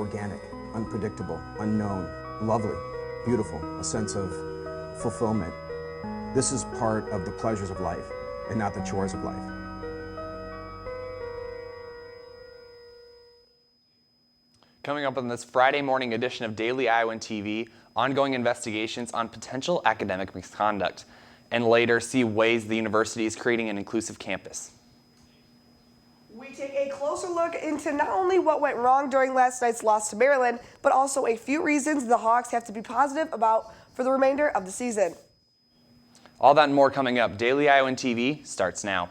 organic, unpredictable, unknown, lovely, beautiful, a sense of fulfillment. This is part of the pleasures of life and not the chores of life. Coming up on this Friday morning edition of Daily Iowan TV, ongoing investigations on potential academic misconduct, and later see ways the university is creating an inclusive campus. We take a closer look into not only what went wrong during last night's loss to Maryland, but also a few reasons the Hawks have to be positive about for the remainder of the season. All that and more coming up. Daily Iowan TV starts now.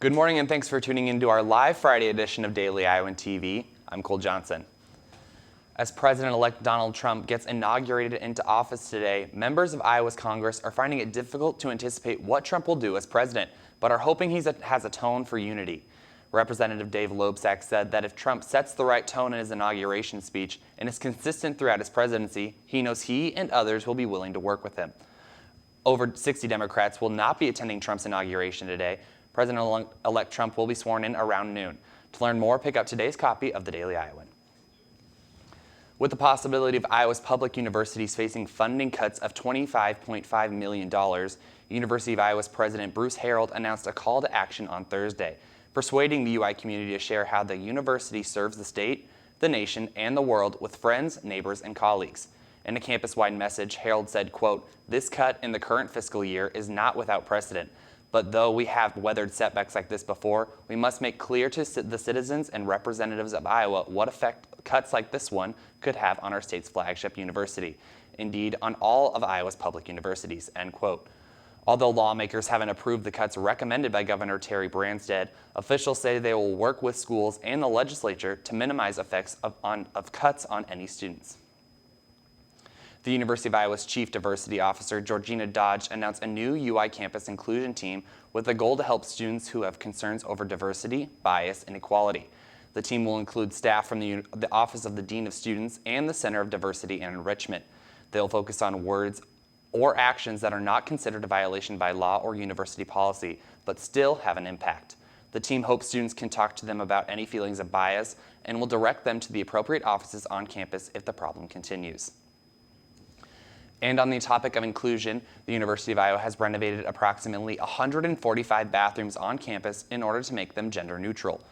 Good morning and thanks for tuning in to our live Friday edition of Daily Iowan TV. I'm Cole Johnson. As President-elect Donald Trump gets inaugurated into office today, members of Iowa's Congress are finding it difficult to anticipate what Trump will do as president, but are hoping he has a tone for unity. Representative Dave Loebsack said that if Trump sets the right tone in his inauguration speech and is consistent throughout his presidency, he knows he and others will be willing to work with him. Over 60 Democrats will not be attending Trump's inauguration today. President-elect Trump will be sworn in around noon. To learn more, pick up today's copy of the Daily Iowan. With the possibility of Iowa's public universities facing funding cuts of $25.5 million, University of Iowa's President Bruce Harold announced a call to action on Thursday, persuading the UI community to share how the university serves the state, the nation, and the world with friends, neighbors, and colleagues. In a campus-wide message, Harold said, quote, "This cut in the current fiscal year is not without precedent. But though we have weathered setbacks like this before, we must make clear to the citizens and representatives of Iowa what effect cuts like this one could have on our state's flagship university. Indeed, on all of Iowa's public universities," end quote. Although lawmakers haven't approved the cuts recommended by Governor Terry Branstad, officials say they will work with schools and the legislature to minimize effects of cuts on any students. The University of Iowa's Chief Diversity Officer, Georgina Dodge, announced a new UI campus inclusion team with the goal to help students who have concerns over diversity, bias, and equality. The team will include staff from the Office of the Dean of Students and the Center of Diversity and Enrichment. They'll focus on words or actions that are not considered a violation by law or university policy, but still have an impact. The team hopes students can talk to them about any feelings of bias and will direct them to the appropriate offices on campus if the problem continues. And on the topic of inclusion, the University of Iowa has renovated approximately 145 bathrooms on campus in order to make them gender neutral.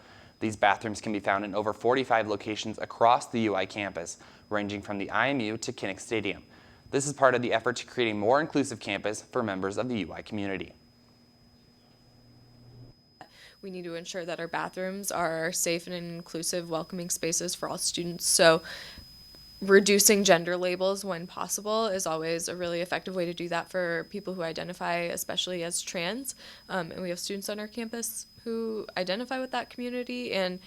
These bathrooms can be found in over 45 locations across the UI campus, ranging from the IMU to Kinnick Stadium. This is part of the effort to create a more inclusive campus for members of the UI community. We need to ensure that our bathrooms are safe and inclusive, welcoming spaces for all students. So reducing gender labels when possible is always a really effective way to do that for people who identify especially as trans. And we have students on our campus who identify with that community, and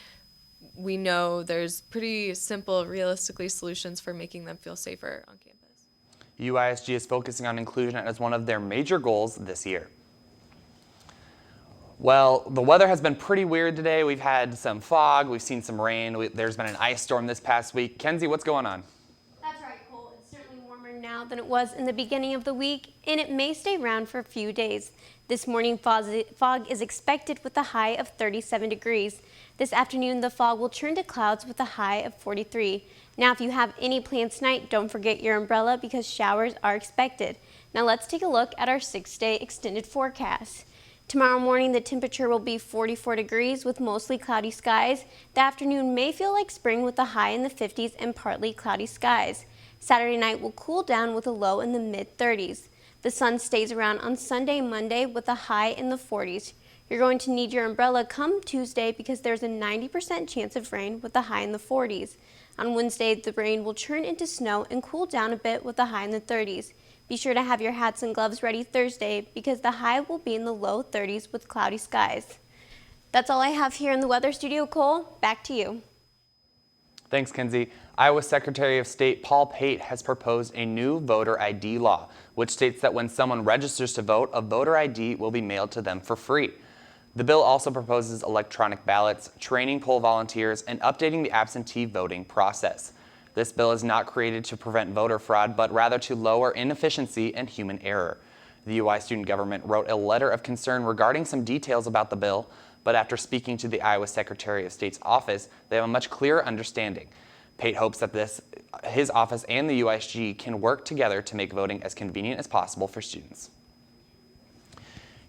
we know there's pretty simple, realistically, solutions for making them feel safer on campus. UISG is focusing on inclusion as one of their major goals this year. Well, the weather has been pretty weird today. We've had some fog, we've seen some rain, there's been an ice storm this past week. Kenzie, what's going on? That's right, Cole. It's certainly warmer now than it was in the beginning of the week, and it may stay around for a few days. This morning, fog is expected with a high of 37 degrees. This afternoon, the fog will turn to clouds with a high of 43. Now, if you have any plans tonight, don't forget your umbrella because showers are expected. Now, let's take a look at our 6-day extended forecast. Tomorrow morning, the temperature will be 44 degrees with mostly cloudy skies. The afternoon may feel like spring with a high in the 50s and partly cloudy skies. Saturday night will cool down with a low in the mid-30s. The sun stays around on Sunday and Monday with a high in the 40s. You're going to need your umbrella come Tuesday because there's a 90% chance of rain with a high in the 40s. On Wednesday, the rain will turn into snow and cool down a bit with a high in the 30s. Be sure to have your hats and gloves ready Thursday because the high will be in the low 30s with cloudy skies. That's all I have here in the weather studio, Cole. Back to you. Thanks, Kenzie. Iowa Secretary of State Paul Pate has proposed a new voter ID law, which states that when someone registers to vote, a voter ID will be mailed to them for free. The bill also proposes electronic ballots, training poll volunteers, and updating the absentee voting process. This bill is not created to prevent voter fraud, but rather to lower inefficiency and human error. The UI student government wrote a letter of concern regarding some details about the bill, but after speaking to the Iowa Secretary of State's office, they have a much clearer understanding. Pate hopes that his office and the UISG can work together to make voting as convenient as possible for students.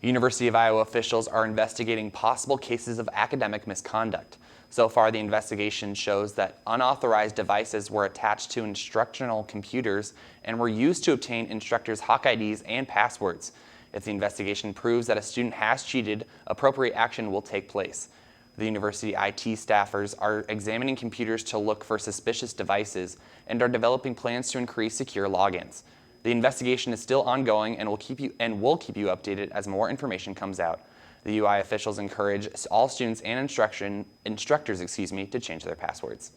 University of Iowa officials are investigating possible cases of academic misconduct. So far, the investigation shows that unauthorized devices were attached to instructional computers and were used to obtain instructors' Hawk IDs and passwords. If the investigation proves that a student has cheated, appropriate action will take place. The university IT staffers are examining computers to look for suspicious devices and are developing plans to increase secure logins. The investigation is still ongoing and will keep you updated as more information comes out. The UI officials encourage all students and instructors to change their passwords.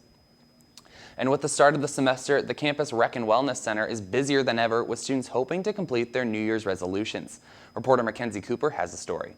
And with the start of the semester, the Campus Rec and Wellness Center is busier than ever with students hoping to complete their New Year's resolutions. Reporter Mackenzie Cooper has the story.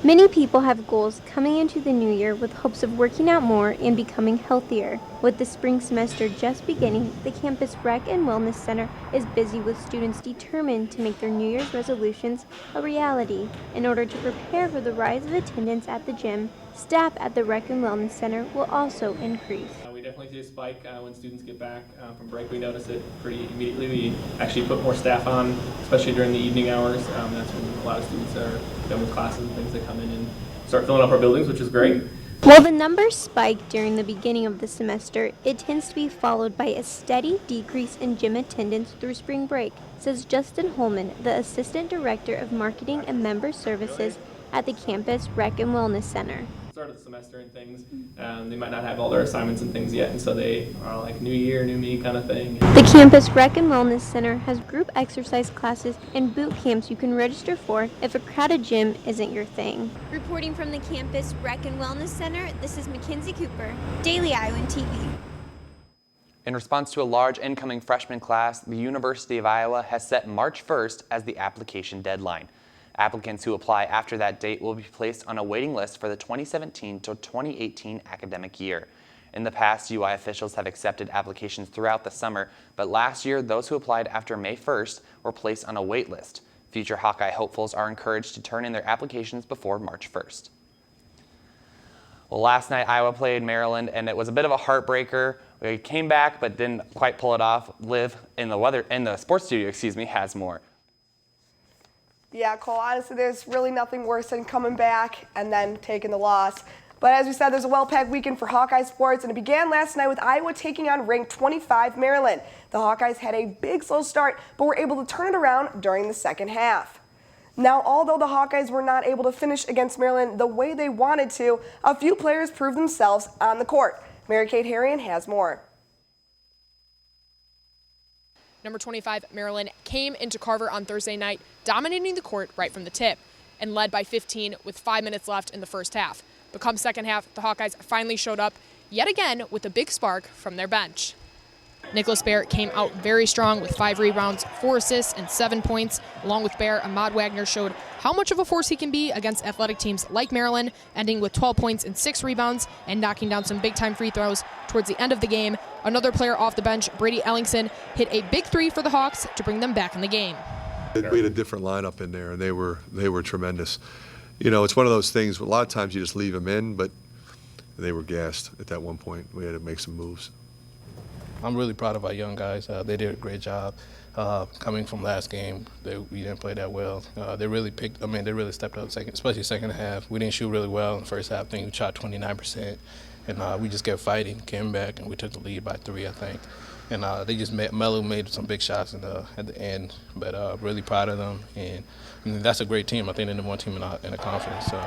Many people have goals coming into the new year with hopes of working out more and becoming healthier. With the spring semester just beginning, the Campus Rec and Wellness Center is busy with students determined to make their New Year's resolutions a reality. In order to prepare for the rise of attendance at the gym, staff at the Rec and Wellness Center will also increase. We definitely see a spike when students get back from break. We notice it pretty immediately. We actually put more staff on, especially during the evening hours. That's when a lot of students are done with classes and things that come in and start filling up our buildings, which is great. While the numbers spike during the beginning of the semester, it tends to be followed by a steady decrease in gym attendance through spring break, says Justin Holman, the Assistant Director of Marketing and Member Services at the Campus Rec and Wellness Center. Start of the semester and things, they might not have all their assignments and things yet, and so they are like new year, new me kind of thing. The Campus Rec and Wellness Center has group exercise classes and boot camps you can register for if a crowded gym isn't your thing. Reporting from the Campus Rec and Wellness Center, this is Mackenzie Cooper, Daily Iowan TV. In response to a large incoming freshman class, the University of Iowa has set March 1st as the application deadline. Applicants who apply after that date will be placed on a waiting list for the 2017 to 2018 academic year. In the past, UI officials have accepted applications throughout the summer, but last year, those who applied after May 1st were placed on a wait list. Future Hawkeye hopefuls are encouraged to turn in their applications before March 1st. Well, last night, Iowa played Maryland, and it was a bit of a heartbreaker. We came back, but didn't quite pull it off. Liv in the sports studio, has more. Yeah, Cole, honestly, there's really nothing worse than coming back and then taking the loss. But as we said, there's a well-packed weekend for Hawkeye sports, and it began last night with Iowa taking on ranked 25 Maryland. The Hawkeyes had a big slow start, but were able to turn it around during the second half. Now, although the Hawkeyes were not able to finish against Maryland the way they wanted to, a few players proved themselves on the court. Mary-Kate Harrion has more. Number 25, Maryland, came into Carver on Thursday night, dominating the court right from the tip, and led by 15 with 5 minutes left in the first half. But come second half, the Hawkeyes finally showed up, yet again with a big spark from their bench. Nicholas Baer came out very strong with 5 rebounds, 4 assists, and 7 points. Along with Baer, Ahmad Wagner showed how much of a force he can be against athletic teams like Maryland, ending with 12 points and 6 rebounds and knocking down some big-time free throws towards the end of the game. Another player off the bench, Brady Ellingson, hit a big 3 for the Hawks to bring them back in the game. We had a different lineup in there, and they were tremendous. You know, it's one of those things, a lot of times you just leave them in, but they were gassed at that one point. We had to make some moves. I'm really proud of our young guys. They did a great job. Coming from last game, we didn't play that well. They really stepped up, especially second half. We didn't shoot really well in the first half. I think we shot 29%, and we just kept fighting, came back, and we took the lead by 3, I think. And Melo made some big shots at the end, but really proud of them. And I mean, that's a great team. I think they're the number 1 team in the conference. So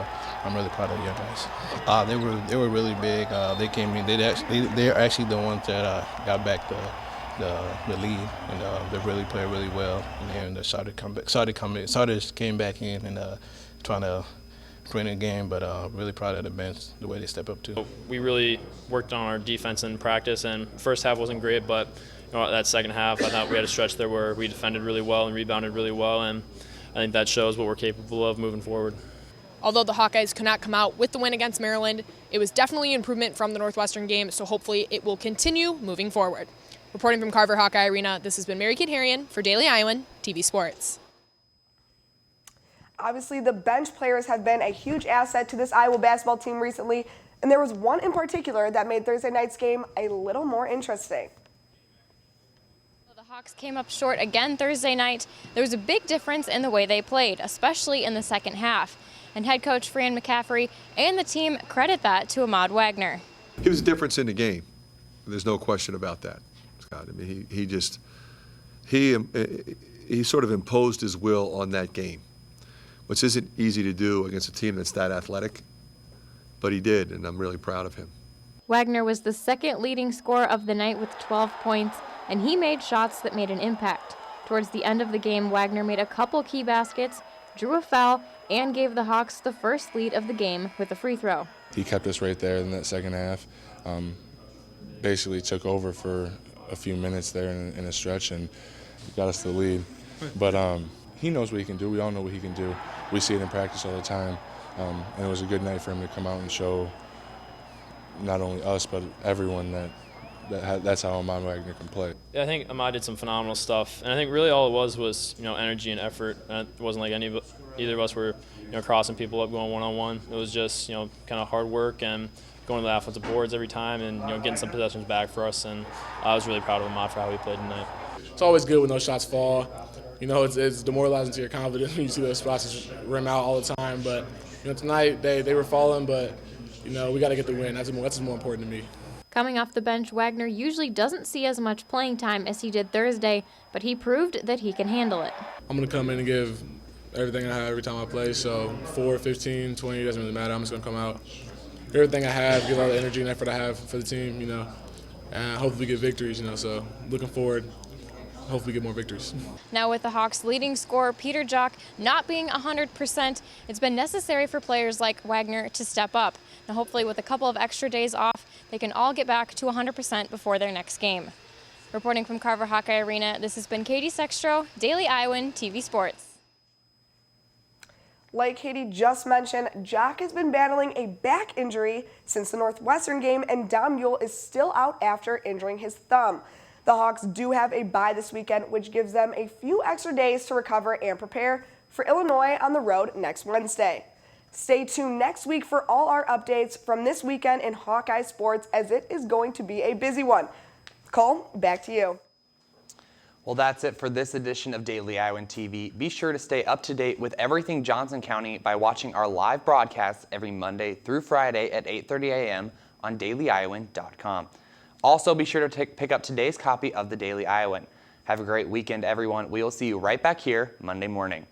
I'm really proud of the young guys. They were really big. They came in. They're actually the ones that got back the lead, and they really played really well. And then started came back in and trying to win the game, but really proud of the bench, the way they step up too. We really worked on our defense in practice, and first half wasn't great, but that second half I thought we had a stretch there where we defended really well and rebounded really well, and I think that shows what we're capable of moving forward. Although the Hawkeyes could not come out with the win against Maryland, it was definitely an improvement from the Northwestern game, so hopefully it will continue moving forward. Reporting from Carver Hawkeye Arena, this has been Mary Kate Harrion for Daily Iowan TV Sports. Obviously, the bench players have been a huge asset to this Iowa basketball team recently, and there was one in particular that made Thursday night's game a little more interesting. The Hawks came up short again Thursday night. There was a big difference in the way they played, especially in the second half. And head coach Fran McCaffrey and the team credit that to Ahmad Wagner. He was a difference in the game. There's no question about that, Scott. I mean, he sort of imposed his will on that game, which isn't easy to do against a team that's that athletic, but he did, and I'm really proud of him. Wagner was the second leading scorer of the night with 12 points, and he made shots that made an impact. Towards the end of the game, Wagner made a couple key baskets, drew a foul, and gave the Hawks the first lead of the game with a free throw. He kept us right there in that second half. Basically took over for a few minutes there in a stretch and got us the lead. But he knows what he can do. We all know what he can do. We see it in practice all the time. And it was a good night for him to come out and show not only us but everyone that's how Ahmad Wagner can play. Yeah, I think Ahmad did some phenomenal stuff, and I think really all it was energy and effort. And it wasn't like either of us were crossing people up going one-on-one. It was just kind of hard work and going to the offensive boards every time and getting some possessions back for us. And I was really proud of Ahmad for how he played tonight. It's always good when those shots fall. It's demoralizing to your confidence when you see those spots just rim out all the time. But tonight they were falling, but we got to get the win. That's more important to me. Coming off the bench, Wagner usually doesn't see as much playing time as he did Thursday, but he proved that he can handle it. I'm going to come in and give everything I have every time I play, so 4, 15, 20, doesn't really matter. I'm just going to come out, give everything I have, give all the energy and effort I have for the team, and hopefully get victories, so looking forward. Hopefully get more victories. Now with the Hawks' leading scorer, Peter Jock, not being 100%, it's been necessary for players like Wagner to step up. Now hopefully with a couple of extra days off, they can all get back to 100% before their next game. Reporting from Carver Hawkeye Arena, this has been Katie Sextro, Daily Iowan TV Sports. Like Katie just mentioned, Jock has been battling a back injury since the Northwestern game, and Dom Mule is still out after injuring his thumb. The Hawks do have a bye this weekend, which gives them a few extra days to recover and prepare for Illinois on the road next Wednesday. Stay tuned next week for all our updates from this weekend in Hawkeye sports, as it is going to be a busy one. Cole, back to you. Well, that's it for this edition of Daily Iowan TV. Be sure to stay up to date with everything Johnson County by watching our live broadcasts every Monday through Friday at 8:30 a.m. on dailyiowan.com. Also, be sure to pick up today's copy of the Daily Iowan. Have a great weekend, everyone. We will see you right back here Monday morning.